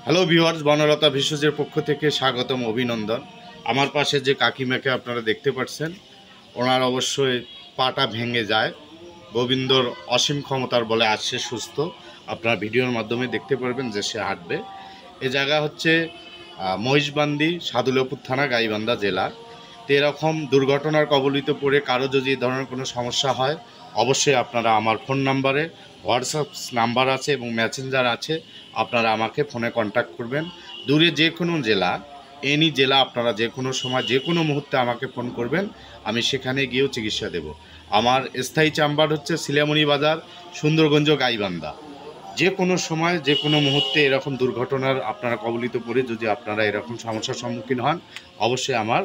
Hello viewers, Banalata ভেষজের পক্ষ থেকে স্বাগতম, অভিনন্দন। আমার পাশে যে কাকিমাকে আপনারা দেখতে পাচ্ছেন, ওনার অবশ্যই পাটা ভেঙে যায়। গোবিন্দর অসীম ক্ষমতার বলে আজ সে সুস্থ। আপনারা ভিডিওর মাধ্যমে দেখতে পারবেন যে সে হাঁটবে। এ জায়গা হচ্ছে মহিষবান্দি, সাদুল্যপুর থানা, গাইবান্ধা জেলা। তো এরকম দুর্ঘটনার কবলিত পড়ে কারো যদি এই ধরনের কোনো সমস্যা হয়, অবশ্যই আপনারা আমার ফোন নাম্বারে, হোয়াটসঅ্যাপ নাম্বার আছে এবং মেসেঞ্জার আছে, আপনারা আমাকে ফোনে কন্ট্যাক্ট করবেন। দূরে যে কোনো জেলা, এনি জেলা, আপনারা যে কোনো সময় যে কোনো মুহূর্তে আমাকে ফোন করবেন, আমি সেখানে গিয়েও চিকিৎসা দেব। আমার স্থায়ী চেম্বার হচ্ছে শিলামণি বাজার, সুন্দরগঞ্জ, গাইবান্ধা। যে কোনো সময় যে কোনো মুহূর্তে এরকম দুর্ঘটনার আপনারা কবলিত পড়ে যদি আপনারা এরকম সমস্যার সম্মুখীন হন, অবশ্যই আমার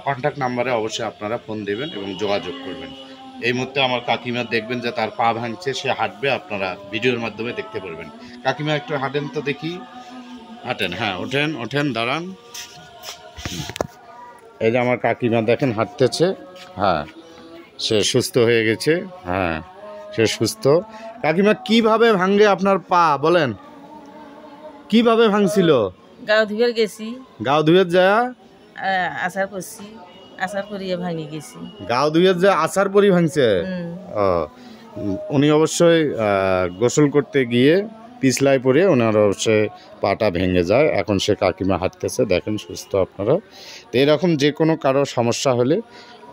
কন্ট্যাক্ট নাম্বারে অবশ্যই আপনারা ফোন দেবেন এবং যোগাযোগ করবেন। এই মুহূর্তে আমার কাকিমা দেখবেন যে তার পা ভাঙছে, সে হাঁটবে, আপনারা ভিডিওর মাধ্যমে দেখতে পারবেন। কাকিমা একটু হাঁটেন তো দেখি, হাঁটেন, হ্যাঁ ওঠেন ওঠেন, দাঁড়ান। এই যে আমার কাকিমা দেখেন হাঁটতেছে, হ্যাঁ সে সুস্থ হয়ে গেছে, হ্যাঁ সে সুস্থ। কাকিমা কিভাবে ভাঙে আপনার পা বলেন, কিভাবে ভাঙছিল? গাঁও ধুয়ে গেছি, গাও ধুয়ে যায় আচার করছি, আচার করিয়ে ভাঙি গেছি। গাও ধুয়ে যায় আচার পরি ভাঙছে। ও, উনি অবশ্যই গোসল করতে গিয়ে পিছলায় পড়ে ওনার অবশ্যই পাটা ভেঙে যায়। এখন সে কাকিমা হাঁটতেছে, দেখেন সুস্থ আপনারা। তো এরকম যে কোনো কারো সমস্যা হলে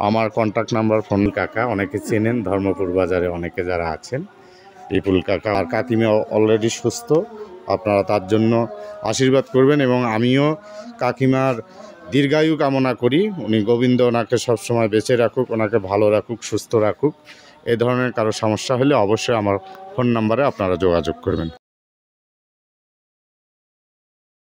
আমার কন্ট্যাক্ট নাম্বার, ফোন কাকা অনেকে চেনেন, ধর্মপুর বাজারে অনেকে যারা আছেন, বিপুল কাকা। আর কাকিমা অলরেডি সুস্থ, আপনারা তার জন্য আশীর্বাদ করবেন এবং আমিও কাকিমার দীর্ঘায়ু কামনা করি। উনি গোবিন্দ ওনাকে সবসময় বেঁচে রাখুক, ওনাকে ভালো রাখুক, সুস্থ রাখুক। এই ধরনের কারো সমস্যা হলে অবশ্যই আমার ফোন নাম্বারে আপনারা যোগাযোগ করবেন।